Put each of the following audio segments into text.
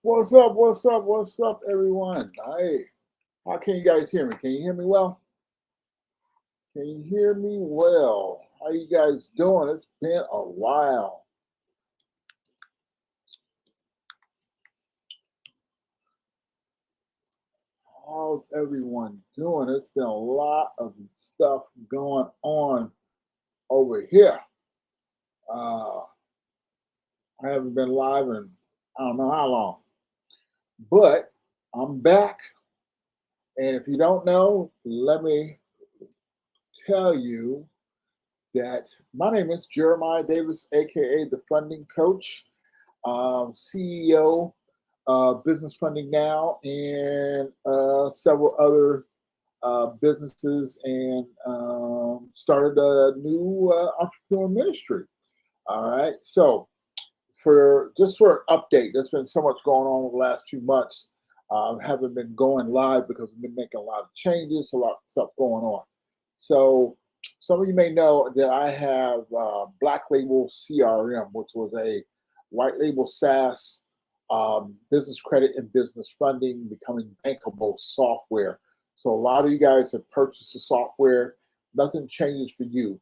What's up? What's up? What's up, everyone? Hey, how can you guys hear me? Can you hear me well? Can you hear me well? How you guys doing? It's been a while. How's everyone doing? It's been a lot of stuff going on over here. Uh, I haven't been live in I don't know how long, but I'm back. And if you don't know, let me tell you that my name is Jeremiah Davis, aka the Funding Coach, CEO, Business Funding Now, and several other businesses, and started a new entrepreneur ministry. All right, so for an update, there's been so much going on over the last few months. Haven't been going live because we've been making a lot of changes, a lot of stuff going on. So some of you may know that I have Black Label CRM, which was a white label SaaS business credit and business funding becoming bankable software. So a lot of you guys have purchased the software. Nothing changes for you.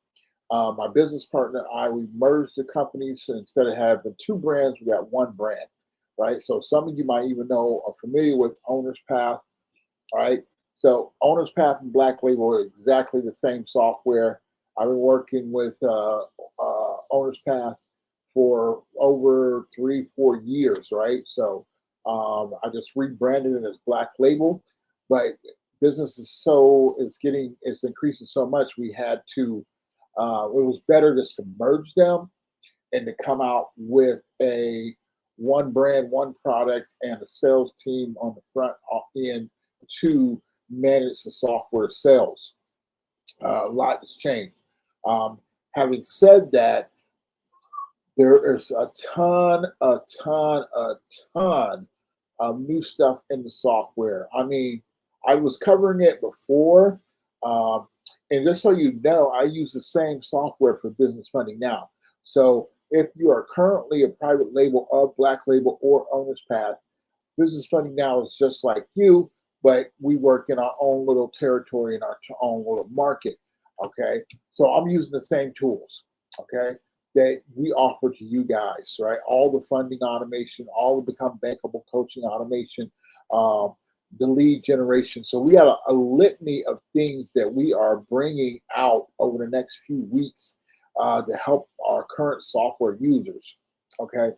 My business partner and I, we merged the companies. So instead of having two brands, we got one brand, right? So some of you might even know or familiar with Owner's Path. All right. So Owner's Path and Black Label are exactly the same software. I've been working with Owner's Path for over 3, 4 years, right? So I just rebranded it as Black Label, but business is it's increasing so much. We had to. It was better just to merge them and to come out with a one brand, one product, and a sales team on the front end to manage the software sales. A lot has changed. Um, Having said that, there is a ton of new stuff in the software. I mean, I was covering it before, um, and just so you know, I use the same software for business funding now. So if you are currently a private label of Black Label or Owner's Path, business funding now is just like you, but we work in our own little territory in our own little market. Okay, so I'm using the same tools. Okay, that we offer to you guys, right? All the funding automation, all the become bankable coaching automation, um, the lead generation. So we got a litany of things that we are bringing out over the next few weeks to help our current software users. Okay,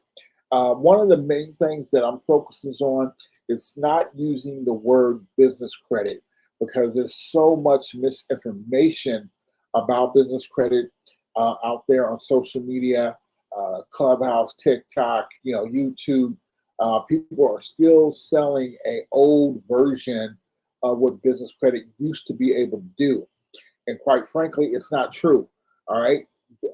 one of the main things that I'm focusing on is not using the word business credit because there's so much misinformation about business credit out there on social media, Clubhouse, TikTok, YouTube. People are still selling a old version of what business credit used to be able to do, and quite frankly, it's not true. All right.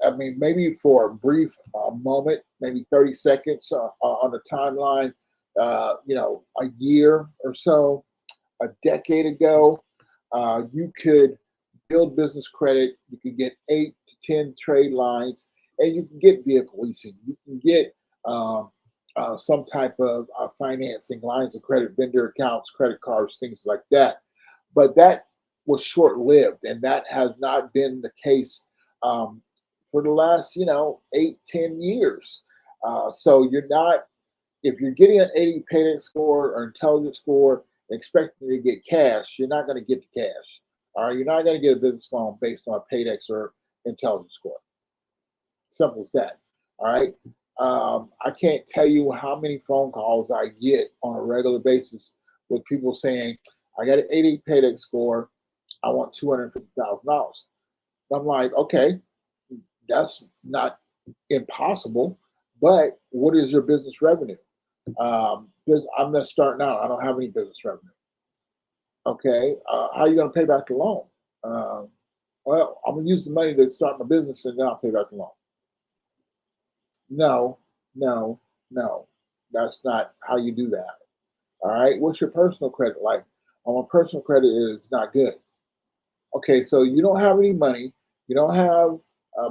I mean, maybe for a brief moment, maybe 30 seconds on the timeline, a year or so, a decade ago, you could build business credit. You could get 8 to 10 trade lines, and you can get vehicle leasing. You can get um, some type of financing, lines of credit, vendor accounts, credit cards, things like that. But that was short lived, and that has not been the case um, for the last, 8, 10 years. So you're not if you're getting an 80 payday score or intelligence score and expecting to get cash, you're not going to get the cash. All right, you're not going to get a business loan based on paydex or intelligence score. Simple as that. All right. I can't tell you how many phone calls I get on a regular basis with people saying, "I got an 80 paydex score. I want $250,000." I'm like, okay, that's not impossible, but what is your business revenue? Because I'm just starting out. I don't have any business revenue. Okay, how are you going to pay back the loan? Um, well, I'm going to use the money to start my business and then I'll pay back the loan. No, no, no. That's not how you do that. All right. What's your personal credit like? My personal credit is not good. Okay, so you don't have any money. You don't have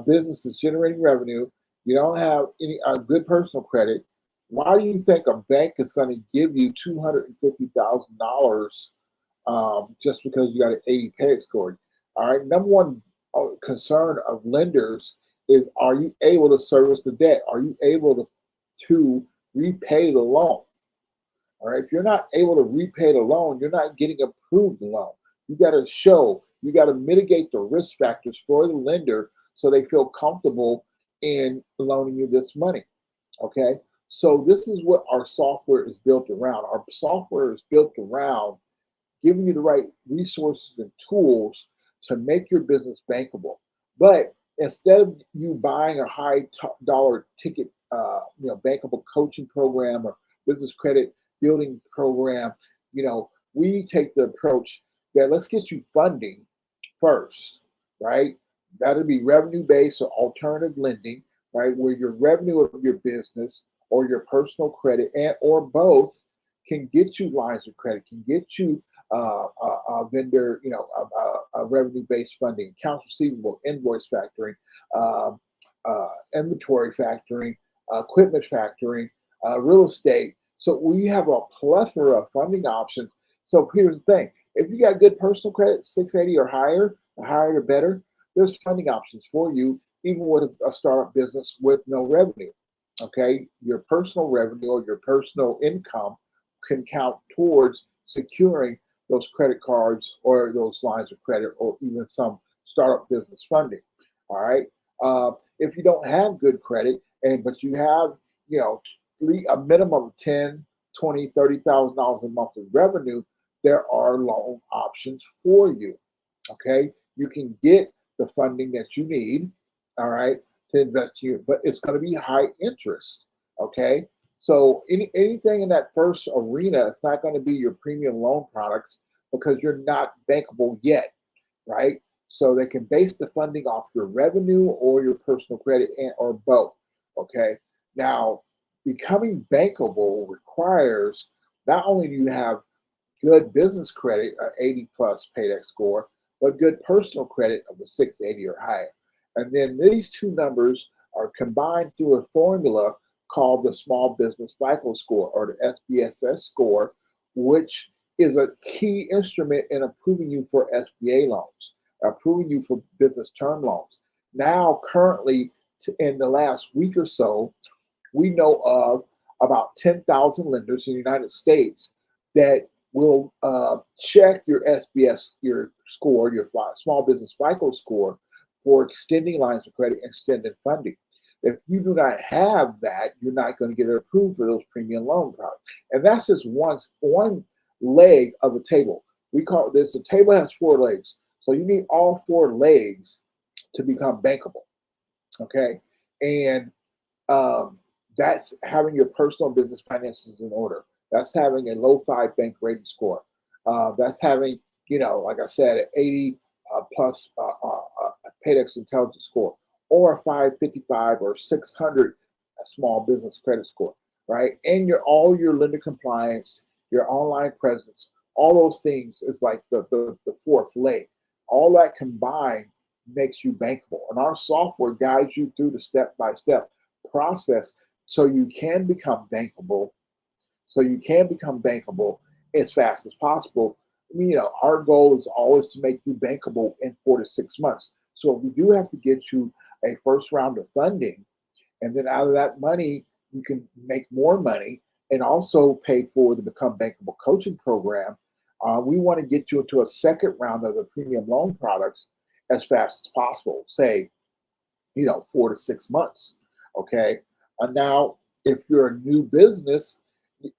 businesses generating revenue. You don't have any good personal credit. Why do you think a bank is going to give you $250,000 just because you got an 80 pay score? All right. Number one concern of lenders is, are you able to service the debt? Are you able to repay the loan? All right. If you're not able to repay the loan, you're not getting approved the loan. You got to show, you got to mitigate the risk factors for the lender so they feel comfortable in loaning you this money. Okay. So this is what our software is built around. Our software is built around giving you the right resources and tools to make your business bankable. But instead of you buying a high dollar ticket, bankable coaching program or business credit building program, we take the approach that let's get you funding first, right? That'll be revenue based or alternative lending, right? Where your revenue of your business or your personal credit and or both can get you lines of credit, can get you vendor, revenue-based funding, accounts receivable, invoice factoring, um, inventory factoring, equipment factoring, real estate. So we have a plethora of funding options. So here's the thing: if you got good personal credit, 680 or higher, or better, there's funding options for you, even with a startup business with no revenue. Okay, your personal revenue or your personal income can count towards securing those credit cards or those lines of credit or even some startup business funding. All right. If you don't have good credit and but you have, a minimum of 10, 20, $30,000 a month of revenue, there are loan options for you. Okay. You can get the funding that you need, all right, to invest here, but it's going to be high interest. Okay. So anything in that first arena, it's not going to be your premium loan products because you're not bankable yet, right? So they can base the funding off your revenue or your personal credit and or both. Okay. Now, becoming bankable requires not only do you have good business credit, 80 plus paydex score, but good personal credit of a 680 or higher. And then these two numbers are combined through a formula called the Small Business FICO score or the SBSS score, which is a key instrument in approving you for SBA loans, approving you for business term loans. Now, currently, in the last week or so, we know of about 10,000 lenders in the United States that will check your SBS, your score, your small business FICO score for extending lines of credit and extended funding. If you do not have that, you're not going to get it approved for those premium loan products. And that's just one leg of a table. We call this, the table has four legs. So you need all four legs to become bankable. Okay. And um, that's having your personal business finances in order. That's having a low 5 bank rating score. That's having, like I said, an 80 plus Paydex intelligence score, or a 555 or 600 small business credit score, right? And all your lender compliance, your online presence, all those things is like the fourth leg. All that combined makes you bankable. And our software guides you through the step by step process so you can become bankable, as fast as possible. Our goal is always to make you bankable in 4 to 6 months. So if we do have to get you a first round of funding, and then out of that money, you can make more money and also pay for the Become Bankable coaching program. We want to get you into a second round of the premium loan products as fast as possible, say, 4 to 6 months. Okay. Now, if you're a new business,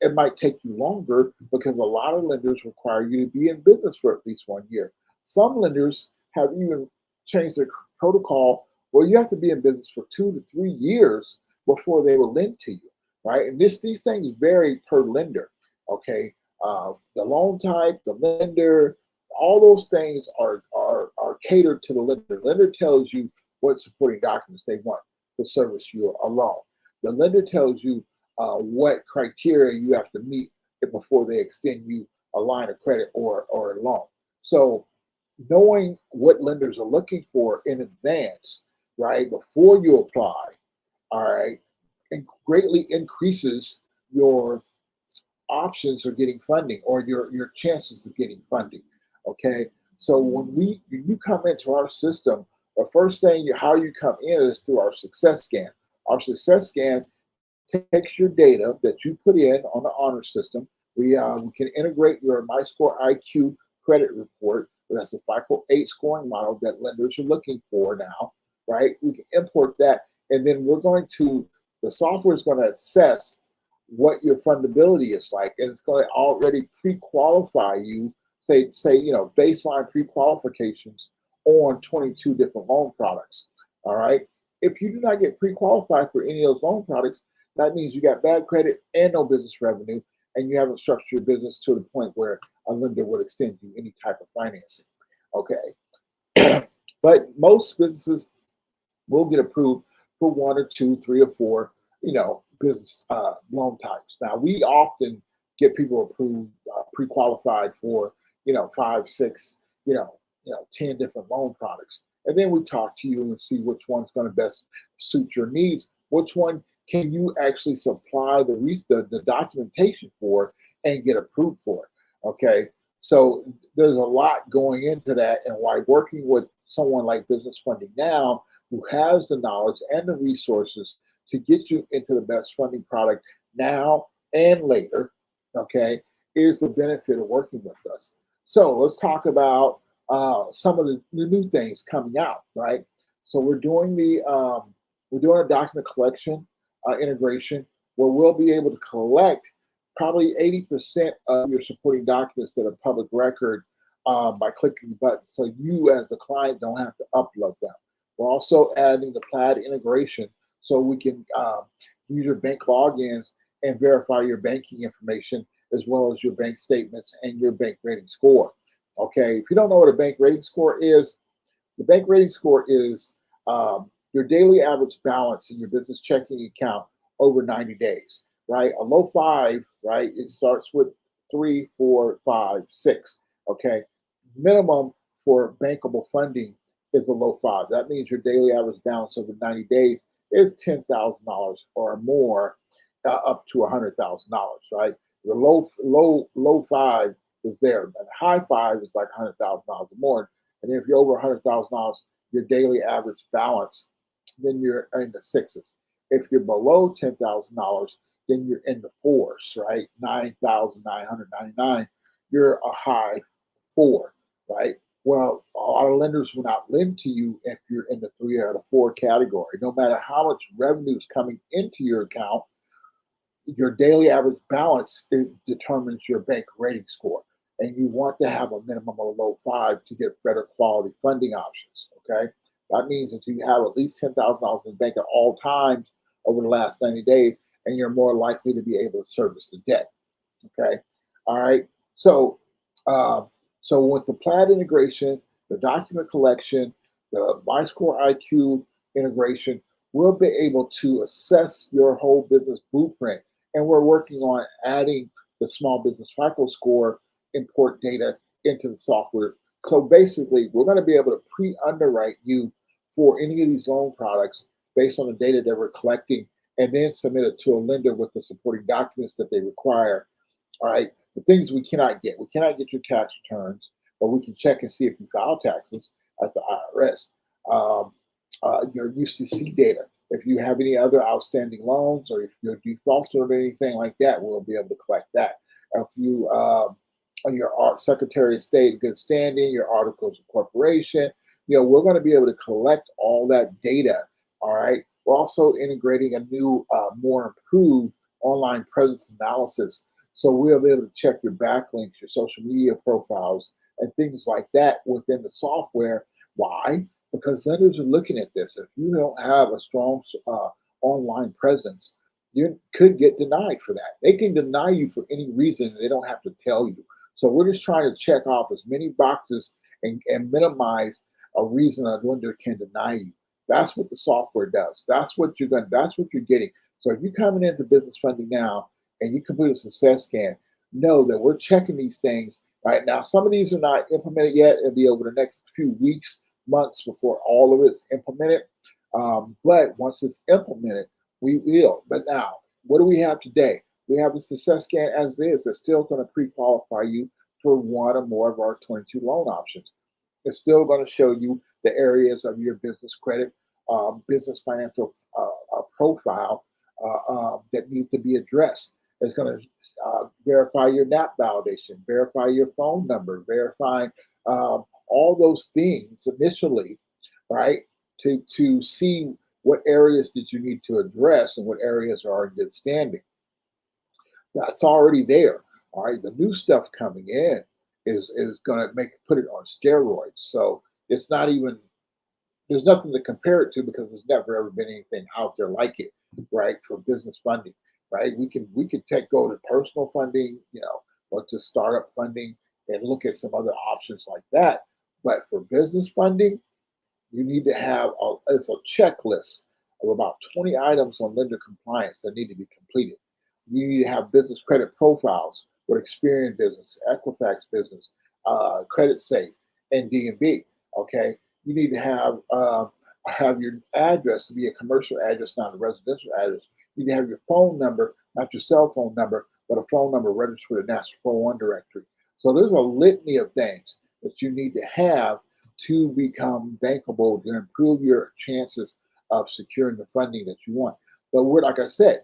it might take you longer because a lot of lenders require you to be in business for at least 1 year. Some lenders have even changed their protocol where you have to be in business for 2 to 3 years before they will lend to you, right? And these things vary per lender. Okay. The loan type, the lender, all those things are catered to the lender. Lender tells you what supporting documents they want to service you a loan. The lender tells you what criteria you have to meet before they extend you a line of credit or a loan. So knowing what lenders are looking for in advance, right, before you apply, all right, greatly increases your options of getting funding or your chances of getting funding. Okay, so when you come into our system, the first thing how you come in is through our success scan. Our success scan takes your data that you put in on the honor system. We can integrate your MyScore IQ credit report. That's a FICO 8 scoring model that lenders are looking for now, right? We can import that, and then the software is going to assess what your fundability is like, and it's going to already pre-qualify you, baseline pre-qualifications on 22 different loan products. All right. If you do not get pre-qualified for any of those loan products, that means you got bad credit and no business revenue, and you haven't structured your business to the point where a lender would extend you any type of financing. Okay. But most businesses will get approved for one or two, three or four, business loan types. Now, we often get people approved, pre-qualified for, five, six, 10 different loan products. And then we talk to you and see which one's going to best suit your needs. Which one can you actually supply the documentation for and get approved for? Okay. So there's a lot going into that, and why working with someone like Business Funding Now, who has the knowledge and the resources to get you into the best funding product now and later, okay, is the benefit of working with us. So let's talk about some of the new things coming out, right? So we're doing a document collection integration where we'll be able to collect probably 80% of your supporting documents that are public record by clicking the button. So you as the client don't have to upload them. We're also adding the Plaid integration so we can use your bank logins and verify your banking information as well as your bank statements and your bank rating score. Okay, if you don't know what a bank rating score is, the bank rating score is your daily average balance in your business checking account over 90 days, right? A low 5, right? It starts with 3, 4, 5, 6. Okay, minimum for bankable funding is a low 5. That means your daily average balance over 90 days is $10,000 or more, up to $100,000, right? The low 5 is there, and high 5 is like $100,000 or more. And if you're over $100,000, your daily average balance, then you're in the sixes. If you're below $10,000, then you're in the fours, right? 9,999. You're a high 4, right? Well, a lot of lenders will not lend to you if you're in the 3 or the 4 category. No matter how much revenue is coming into your account, your daily average balance determines your bank rating score. And you want to have a minimum of a low 5 to get better quality funding options. Okay. That means that you have at least $10,000 in the bank at all times over the last 90 days, and you're more likely to be able to service the debt. Okay. All right. So, so with the Plaid integration, the document collection, the MyScore IQ integration, we'll be able to assess your whole business blueprint. And we're working on adding the small business FICO score import data into the software. So basically, we're going to be able to pre-underwrite you for any of these loan products based on the data that we're collecting, and then submit it to a lender with the supporting documents that they require. All right. The things we cannot get your tax returns, but we can check and see if you file taxes at the IRS. Your UCC data. If you have any other outstanding loans, or if you're defaulted or anything like that, we'll be able to collect that. If you your Secretary of State in good standing, your articles of corporation, we're going to be able to collect all that data. All right. We're also integrating a new, more improved online presence analysis. So we'll be able to check your backlinks, your social media profiles, and things like that within the software. Why? Because lenders are looking at this. If you don't have a strong online presence, you could get denied for that. They can deny you for any reason. They don't have to tell you. So we're just trying to check off as many boxes and minimize a reason a lender can deny you. That's what the software does. That's what you're getting. So if you're coming into Business Funding Now and you complete a success scan, know that we're checking these things right now. Some of these are not implemented yet. It'll be over the next few weeks, months before all of it's implemented. But once it's implemented, We will. But now, what do we have today? We have a success scan as is that's still going to pre-qualify you for one or more of our 22 loan options. It's still going to show you the areas of your business credit, business financial profile that needs to be addressed. It's going to verify your NAP validation, verify your phone number, verify all those things initially, right? To see what areas that you need to address and what areas are in good standing. That's already there. All right. The new stuff coming in is going to make put it on steroids. So it's not even there's nothing to compare it to because there's never ever been anything out there like it, right? For business funding, right? We could take go to personal funding, or to startup funding and look at some other options like that. But for business funding, you need to have it's a checklist of about 20 items on lender compliance that need to be completed. You need to have business credit profiles with Experian Business, Equifax Business, Credit Safe, and DNB. Okay, you need to have your address to be a commercial address, not a residential address. You need to have your phone number, not your cell phone number, but a phone number registered with the National 401 Directory. So there's a litany of things that you need to have to become bankable to improve your chances of securing the funding that you want. But we're like I said,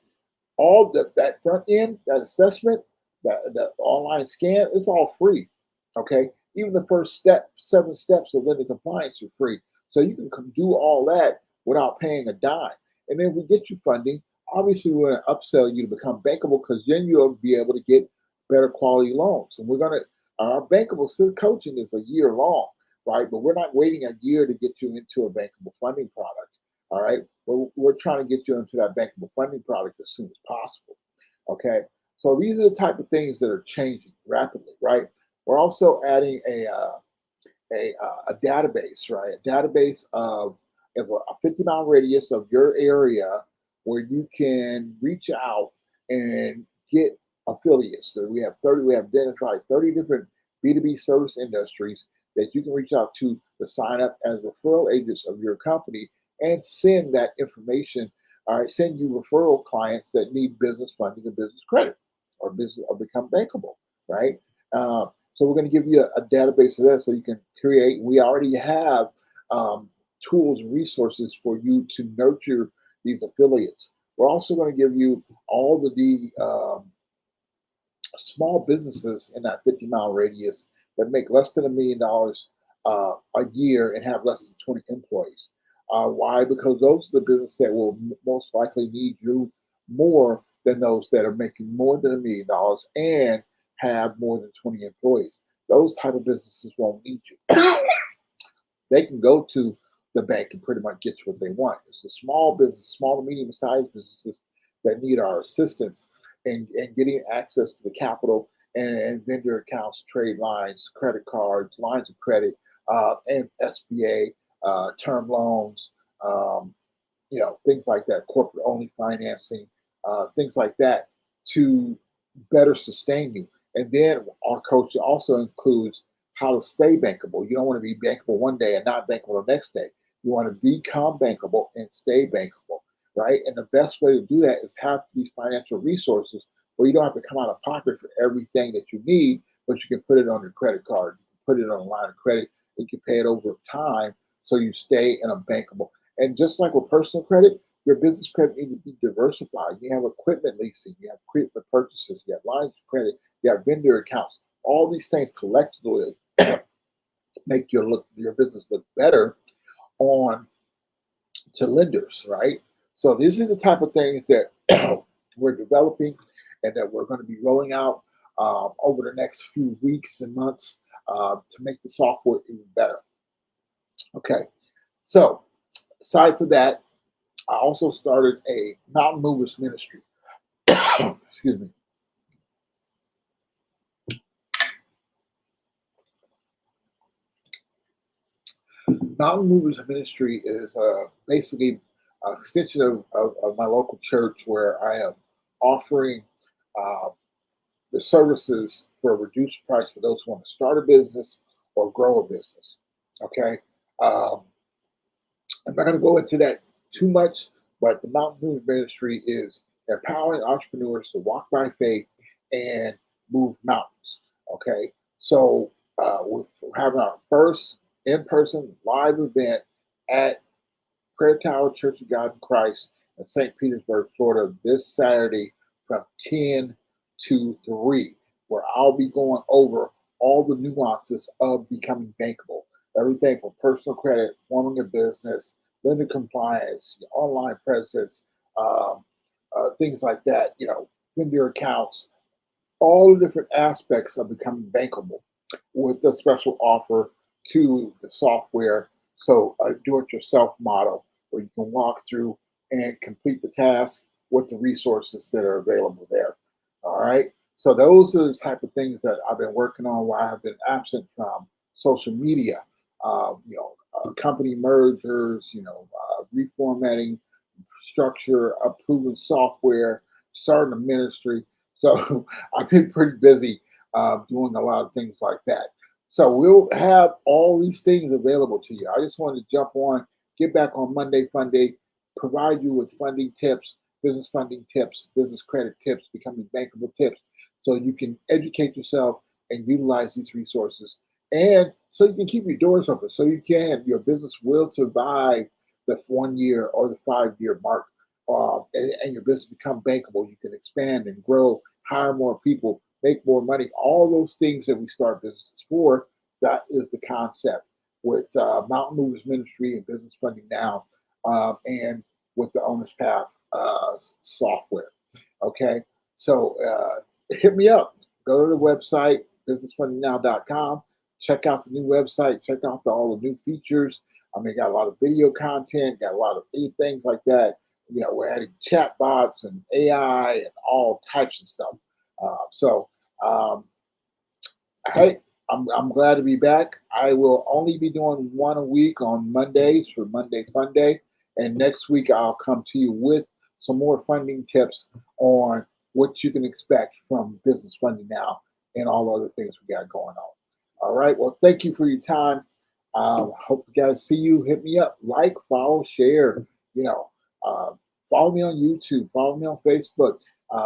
all that front end, that assessment, that online scan, it's all free. Okay, even the first 7 steps of lender compliance are free, so you can do all that without paying a dime. And then we get you funding. Obviously, we want to upsell you to become bankable because then you'll be able to get better quality loans. And our bankable coaching is a year long, right? But we're not waiting a year to get you into a bankable funding product. All right, we're trying to get you into that bankable funding product as soon as possible. Okay, so these are the type of things that are changing rapidly, right? We're also adding a database, right? A database of a 50-mile radius of your area where you can reach out and get affiliates. So we have identified 30 different B2B service industries that you can reach out to sign up as referral agents of your company and send that information. All right, send you referral clients that need business funding and business credit or business or become bankable, right? So we're going to give you a database of that so you can create. We already have tools and resources for you to nurture these affiliates. We're also going to give you all the small businesses in that 50-mile radius that make less than $1 million a year and have less than 20 employees. Why? Because those are the businesses that will most likely need you more than those that are making more than $1 million and have more than 20 employees. Those type of businesses won't need you. They can go to the bank and pretty much get you what they want. It's the small business, small to medium sized businesses that need our assistance in getting access to the capital and vendor accounts, trade lines, credit cards, lines of credit, and SBA, term loans, things like that, corporate only financing, things like that to better sustain you. And then our coach also includes how to stay bankable. You don't want to be bankable one day and not bankable the next day. You want to become bankable and stay bankable, right? And the best way to do that is have these financial resources where you don't have to come out of pocket for everything that you need, but you can put it on your credit card, you can put it on a line of credit, you can pay it over time so you stay in a bankable. And just like with personal credit, your business credit needs to be diversified. You have equipment leasing, you have equipment purchases, you have lines of credit, you have vendor accounts. All these things collectively make your business look better on to lenders, right? So these are the type of things that we're developing and that we're going to be rolling out over the next few weeks and months to make the software even better. Okay, so aside from that, I also started a Mountain Movers ministry. Excuse me. Mountain Movers Ministry is basically an extension of my local church where I am offering uh, the services for a reduced price for those who want to start a business or grow a business. Okay. I'm not going to go into that too much, But the Mountain Moves Ministry is empowering entrepreneurs to walk by faith and move mountains. Okay, so we're having our first in-person live event at Prayer Tower Church of God in Christ in St. Petersburg, Florida, this Saturday from 10 to 3, where I'll be going over all the nuances of becoming bankable. Everything from personal credit, forming a business, lender compliance, online presence, um, things like that, vendor accounts, all the different aspects of becoming bankable with a special offer to the software. So a do-it-yourself model where you can walk through and complete the task with the resources that are available there. All right. So those are the type of things that I've been working on while I've been absent from social media. Company mergers, reformatting structure, approving software, starting a ministry. So I've been pretty busy doing a lot of things like that. So we'll have all these things available to you. I just wanted to jump on, get back on Monday Fun Day, provide you with funding tips, business credit tips, becoming bankable tips, so you can educate yourself and utilize these resources. And so you can keep your doors open, so your business will survive the 1 year or the 5 year mark, and your business become bankable. You can expand and grow, hire more people, make more money. All those things that we start businesses for. That is the concept with Mountain Movers Ministry and Business Funding Now, and with the Owner's Path software. Okay, so hit me up. Go to the website businessfundingnow.com. Check out the new website. Check out all the new features. I mean, got a lot of video content, got a lot of things like that. We're adding chat bots and AI and all types of stuff. So, hey, I'm glad to be back. I will only be doing one a week on Mondays for Monday Fun Day. And next week, I'll come to you with some more funding tips on what you can expect from Business Funding Now and all other things we got going on. All right. Well, thank you for your time. Hope you guys see you. Hit me up, like, follow, share. You know, uh, follow me on YouTube. Follow me on Facebook.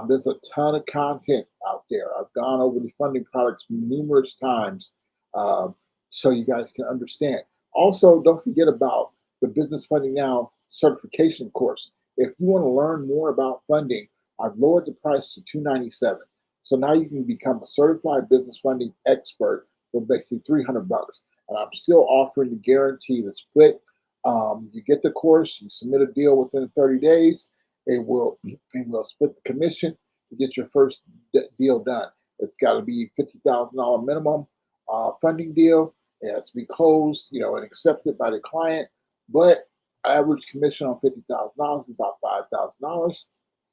There's a ton of content out there. I've gone over the funding products numerous times, um, so you guys can understand. Also, don't forget about the Business Funding Now certification course. If you want to learn more about funding, I've lowered the price to $297. So now you can become a certified business funding expert for basically $300. And I'm still offering to guarantee the split. You get the course, you submit a deal within 30 days, we'll split the commission to get your first deal done. It's got to be $50,000 minimum funding deal. It has to be closed, and accepted by the client. But average commission on $50,000 is about $5,000,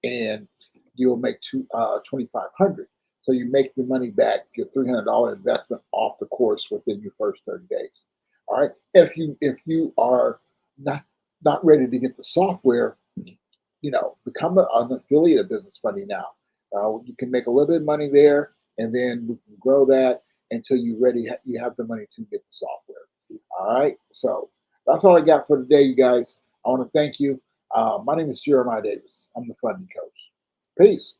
and you'll make 2,500. So you make your money back, your $300 investment off the course within your first 30 days. All right. If you are not ready to get the software, become an affiliate of Business Funding Now. You can make a little bit of money there, and then we can grow that until you have the money to get the software. All right. So that's all I got for today, you guys. I want to thank you. My name is Jeremiah Davis. I'm the funding coach. Peace.